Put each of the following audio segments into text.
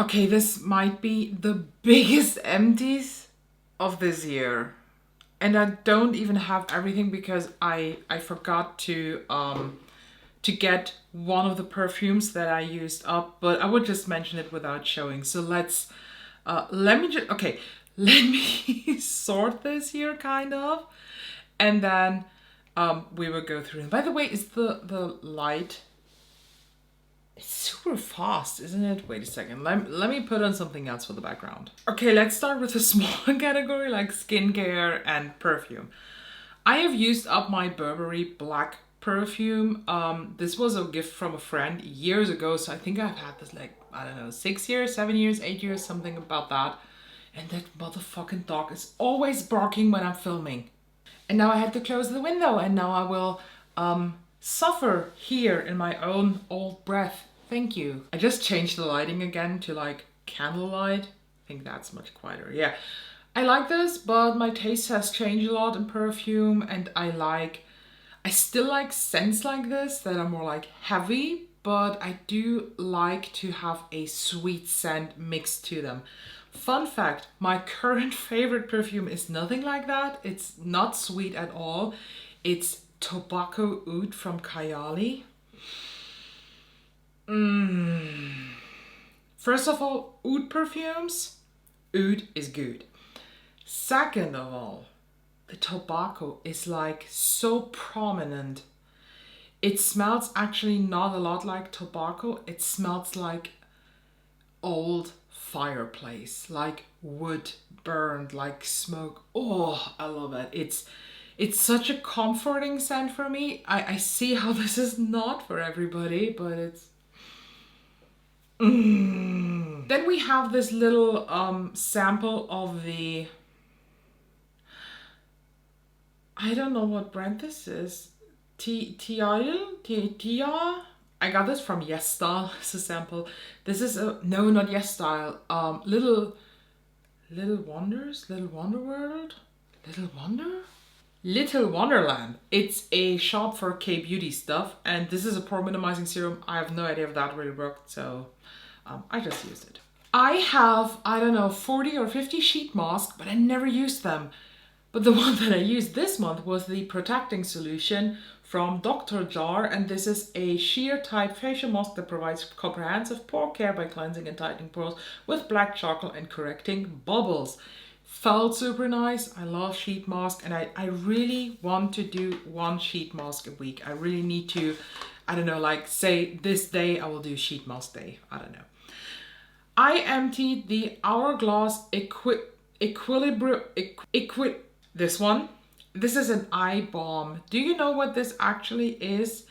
Okay, this might be the biggest empties of this year. And I don't even have everything because I forgot to get one of the perfumes that I used up, but I would just mention it without showing. So let me just, okay, let me sort this here kind of, and then we will go through. And by the way, is the light, it's super fast, isn't it? Wait a second. Let me put on something else for the background. Okay, let's start with a smaller category like skincare and perfume. I have used up my Burberry black perfume. This was a gift from a friend years ago, so I think I've had this like, I don't know, 6 years, 7 years, 8 years, something about that. And that motherfucking dog is always barking when I'm filming. And now I had to close the window, and now I will suffer here in my own old breath. Thank you. I just changed the lighting again to like candlelight. I think that's much quieter. Yeah. I like this, but my taste has changed a lot in perfume, and I still like scents like this that are more like heavy, but I do like to have a sweet scent mixed to them. Fun fact, my current favorite perfume is nothing like that. It's not sweet at all. It's Tobacco Oud from Kayali. First of all, oud perfumes, oud is good. Second of all, the tobacco is like so prominent. It smells actually not a lot like tobacco. It smells like old fireplace, like wood burned, like smoke. Oh, I love it. It's such a comforting scent for me. I see how this is not for everybody, but it's... Then we have this little sample of the... I don't know what brand this is. Tia? I got this from Yes Style. It's a sample. This is a... No, not Yes Style. Little Wonders? Little Wonder World? Little Wonder? Little Wonderland. It's a shop for K-beauty stuff, and this is a pore minimizing serum. I have no idea if that really worked, so I just used it. I have, I don't know, 40 or 50 sheet masks, but I never used them. But the one that I used this month was the protecting solution from Dr. Jar, and this is a sheer type facial mask that provides comprehensive pore care by cleansing and tightening pores with black charcoal and correcting bubbles. Felt super nice. I love sheet mask, and I really want to do one sheet mask a week. I really need to, I don't know, like say this day I will do sheet mask day. I don't know. I emptied the Hourglass this one. This is an eye balm. Do you know what this actually is?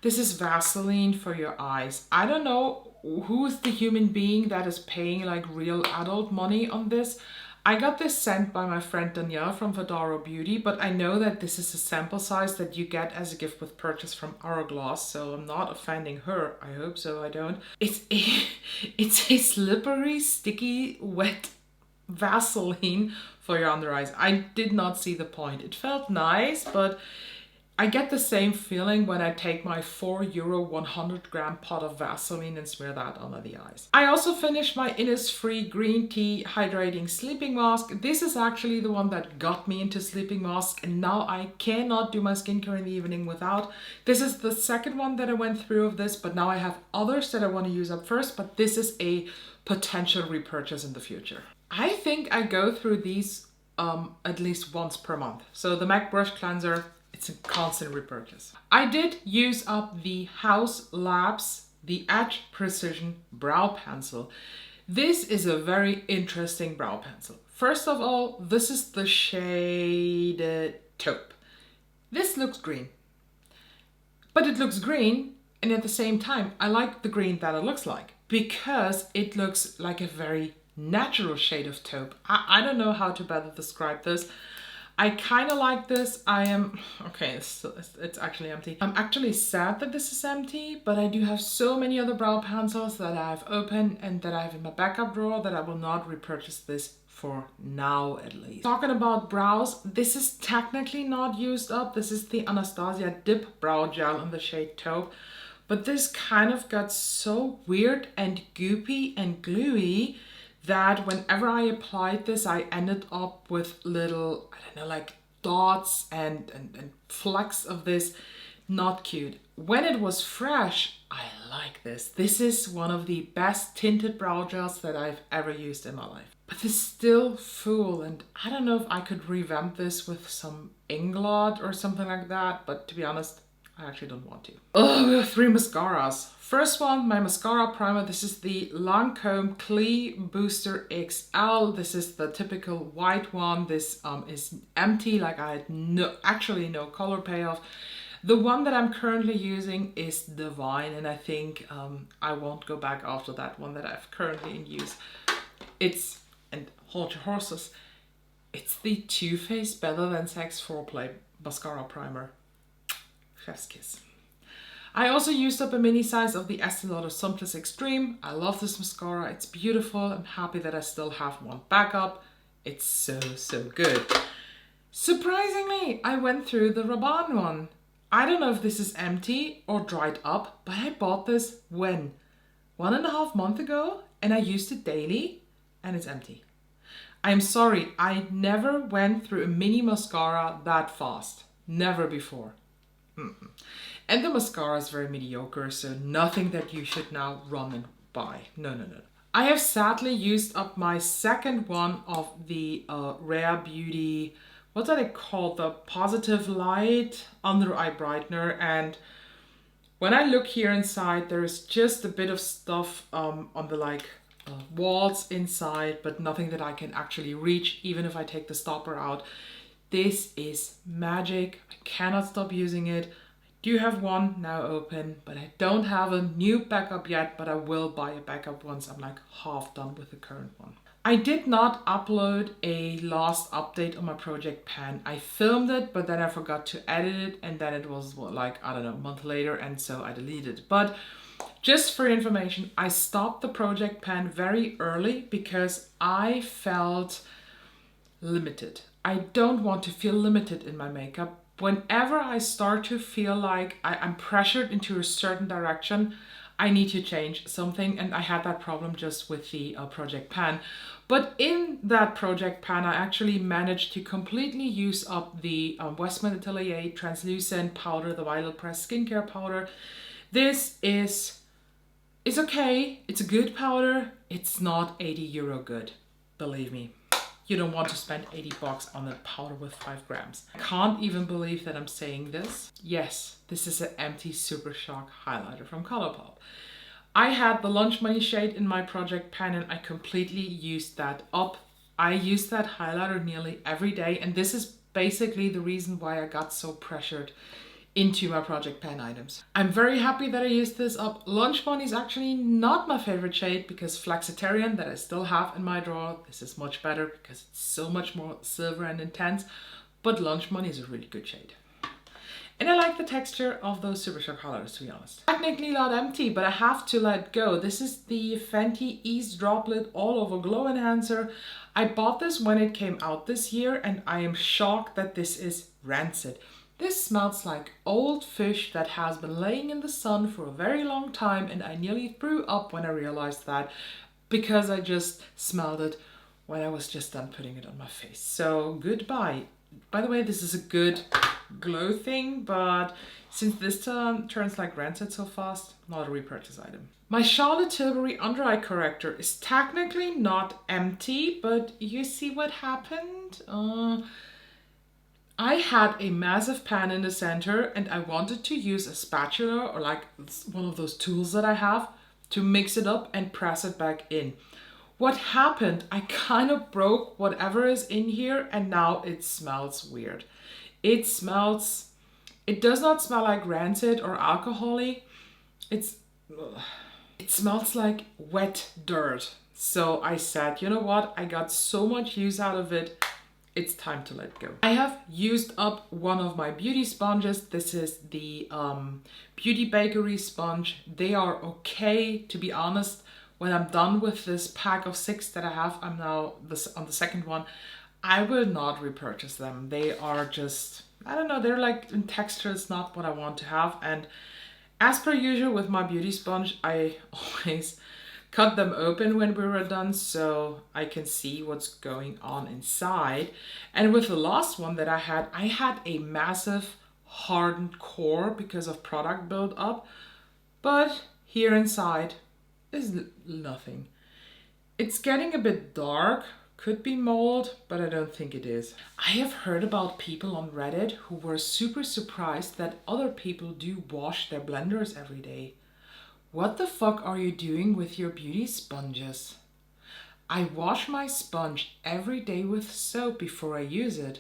This is Vaseline for your eyes. I don't know who's the human being that is paying like real adult money on this. I got this sent by my friend Danielle from Fedaro Beauty, but I know that this is a sample size that you get as a gift with purchase from Hourglass, so I'm not offending her. I hope so, I don't. It's a slippery, sticky, wet Vaseline for your under eyes. I did not see the point. It felt nice, but I get the same feeling when I take my €4 100 gram pot of Vaseline and smear that under the eyes. I also finished my Innisfree Green Tea Hydrating Sleeping Mask. This is actually the one that got me into sleeping mask, and now I cannot do my skincare in the evening without. This is the second one that I went through of this, but now I have others that I want to use up first, but this is a potential repurchase in the future. I think I go through these at least once per month. So the MAC Brush Cleanser, it's a constant repurchase. I did use up the Haus Labs, the Edge Precision Brow Pencil. This is a very interesting brow pencil. First of all, this is the shaded taupe. This looks green, but it looks green, and at the same time, I like the green that it looks like because it looks like a very natural shade of taupe. I don't know how to better describe this. I kind of like this. I am, okay, it's actually empty. I'm actually sad that this is empty, but I do have so many other brow pencils that I've opened and that I have in my backup drawer that I will not repurchase this for now at least. Talking about brows, this is technically not used up. This is the Anastasia Dip Brow Gel in the shade Taupe. But this kind of got so weird and goopy and gluey that whenever I applied this, I ended up with little, I don't know, like dots and flecks of this. Not cute. When it was fresh, I like this. This is one of the best tinted brow gels that I've ever used in my life. But it's still full, and I don't know if I could revamp this with some Inglot or something like that, but to be honest, I actually don't want to. Oh, we have 3 mascaras. First one, my mascara primer. This is the Lancome Clee Booster XL. This is the typical white one. This is empty, like I had actually no color payoff. The one that I'm currently using is Divine, and I think I won't go back after that one that I've currently in use. It's, and hold your horses, it's the Too Faced Better Than Sex Foreplay Mascara Primer. Chef's kiss. I also used up a mini size of the Estee Lauder Sumptuous Extreme. I love this mascara. It's beautiful. I'm happy that I still have one backup. It's so, so good. Surprisingly, I went through the Rabanne one. I don't know if this is empty or dried up, but I bought this when? 1.5 months ago, and I used it daily, and it's empty. I'm sorry, I never went through a mini mascara that fast. Never before. And the mascara is very mediocre, so nothing that you should now run and buy. No, no, no. I have sadly used up my second one of the Rare Beauty, what are they called? The Positive Light Under Eye Brightener. And when I look here inside, there is just a bit of stuff on the walls inside, but nothing that I can actually reach, even if I take the stopper out. This is magic. I cannot stop using it. I do have one now open, but I don't have a new backup yet, but I will buy a backup once I'm like half done with the current one. I did not upload a last update on my project pan. I filmed it, but then I forgot to edit it, and then it was like, I don't know, a month later, and so I deleted it. But just for information, I stopped the project pan very early because I felt limited. I don't want to feel limited in my makeup. Whenever I start to feel like I'm pressured into a certain direction, I need to change something, and I had that problem just with the project pan. But in that project pan, I actually managed to completely use up the Westman Atelier Translucent Powder, the Violet Press Skincare Powder. This is okay. It's a good powder. It's not 80 euro good, believe me. You don't want to spend 80 bucks on a powder with 5 grams. I can't even believe that I'm saying this. Yes, this is an empty Super Shock highlighter from Colourpop. I had the Lunch Money shade in my project pan, and I completely used that up. I use that highlighter nearly every day, and this is basically the reason why I got so pressured into my project pan items. I'm very happy that I used this up. Lunch Money is actually not my favorite shade because Flexitarian, that I still have in my drawer, this is much better because it's so much more silver and intense, but Lunch Money is a really good shade. And I like the texture of those Super Shock highlighters, to be honest. Technically not empty, but I have to let go. This is the Fenty Ease Droplet All Over Glow Enhancer. I bought this when it came out this year, and I am shocked that this is rancid. This smells like old fish that has been laying in the sun for a very long time, and I nearly threw up when I realized that because I just smelled it when I was just done putting it on my face. So goodbye. By the way, this is a good glow thing, but since this turns like rancid so fast, not a repurchase item. My Charlotte Tilbury under eye corrector is technically not empty, but you see what happened? I had a massive pan in the center, and I wanted to use a spatula or like one of those tools that I have to mix it up and press it back in. What happened? I kind of broke whatever is in here, and now it smells weird. It does not smell like rancid or alcohol-y. It smells like wet dirt. So I said, you know what? I got so much use out of it. It's time to let go. I have used up one of my beauty sponges. This is the Beauty Bakery sponge. They are okay, to be honest. When I'm done with this pack of 6 that I have, I'm now on the second one, I will not repurchase them. They are just, I don't know, they're like in texture, it's not what I want to have. And As per usual with my beauty sponge, I always cut them open when we were done so I can see what's going on inside. And with the last one that I had a massive hardened core because of product buildup, but here inside is nothing. It's getting a bit dark, could be mold, but I don't think it is. I have heard about people on Reddit who were super surprised that other people do wash their blenders every day. What the fuck are you doing with your beauty sponges? I wash my sponge every day with soap before I use it.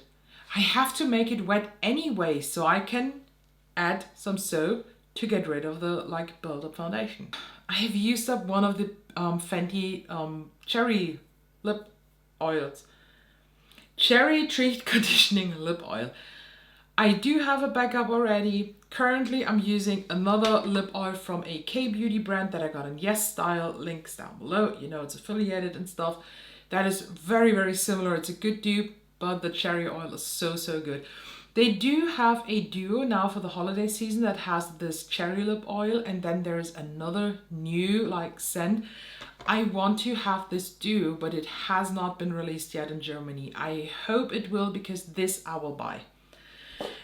I have to make it wet anyway so I can add some soap to get rid of the build-up foundation. I have used up one of the Fenty cherry lip oils. Cherry treat conditioning lip oil. I do have a backup already. Currently, I'm using another lip oil from a K-beauty brand that I got in Yes Style. Links down below. You know, it's affiliated and stuff. That is very, very similar. It's a good dupe, but the cherry oil is so, so good. They do have a duo now for the holiday season that has this cherry lip oil, and then there's another new scent. I want to have this duo, but it has not been released yet in Germany. I hope it will, because this I will buy.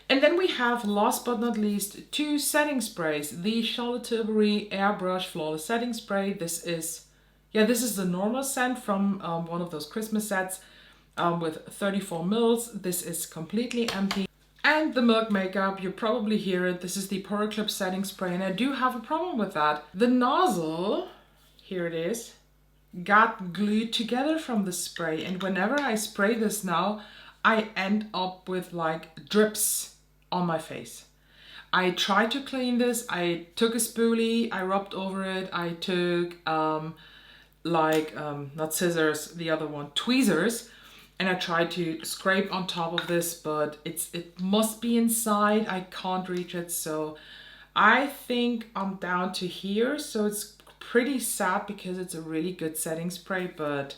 And then we have, last but not least, two setting sprays. The Charlotte Tilbury Airbrush Flawless Setting Spray. This is the normal scent from one of those Christmas sets with 34 mils. This is completely empty. And the Milk Makeup, you probably hear it. This is the Pore Eclipse Setting Spray, and I do have a problem with that. The nozzle, here it is, got glued together from the spray, and whenever I spray this now, I end up with drips on my face. I tried to clean this. I took a spoolie, I rubbed over it. I took not scissors, the other one, tweezers, and I tried to scrape on top of this, but it must be inside. I can't reach it, so I think I'm down to here. So it's pretty sad because it's a really good setting spray, but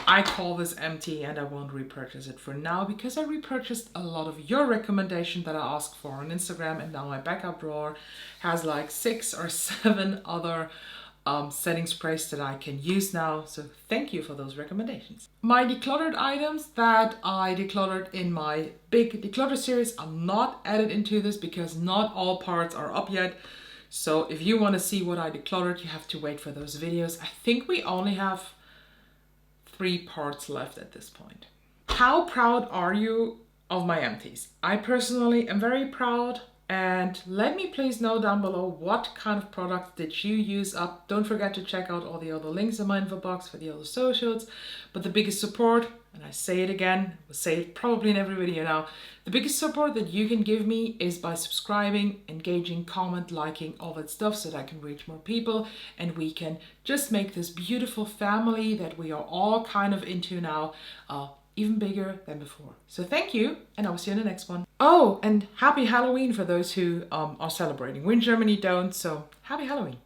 I call this empty and I won't repurchase it for now, because I repurchased a lot of your recommendation that I asked for on Instagram, and now my backup drawer has 6 or 7 other setting sprays that I can use now. So thank you for those recommendations. My decluttered items that I decluttered in my big declutter series are not added into this because not all parts are up yet. So if you want to see what I decluttered, you have to wait for those videos. I think we only have 3 parts left at this point. How proud are you of my empties? I personally am very proud, and let me please know down below what kind of products did you use up. Don't forget to check out all the other links in my info box for the other socials. But the biggest support, and I say it again, I'll say it probably in every video now, the biggest support that you can give me is by subscribing, engaging, comment, liking, all that stuff, so that I can reach more people and we can just make this beautiful family that we are all kind of into now even bigger than before. So thank you, and I'll see you in the next one. Oh, and happy Halloween for those who are celebrating. We in Germany don't, so happy Halloween.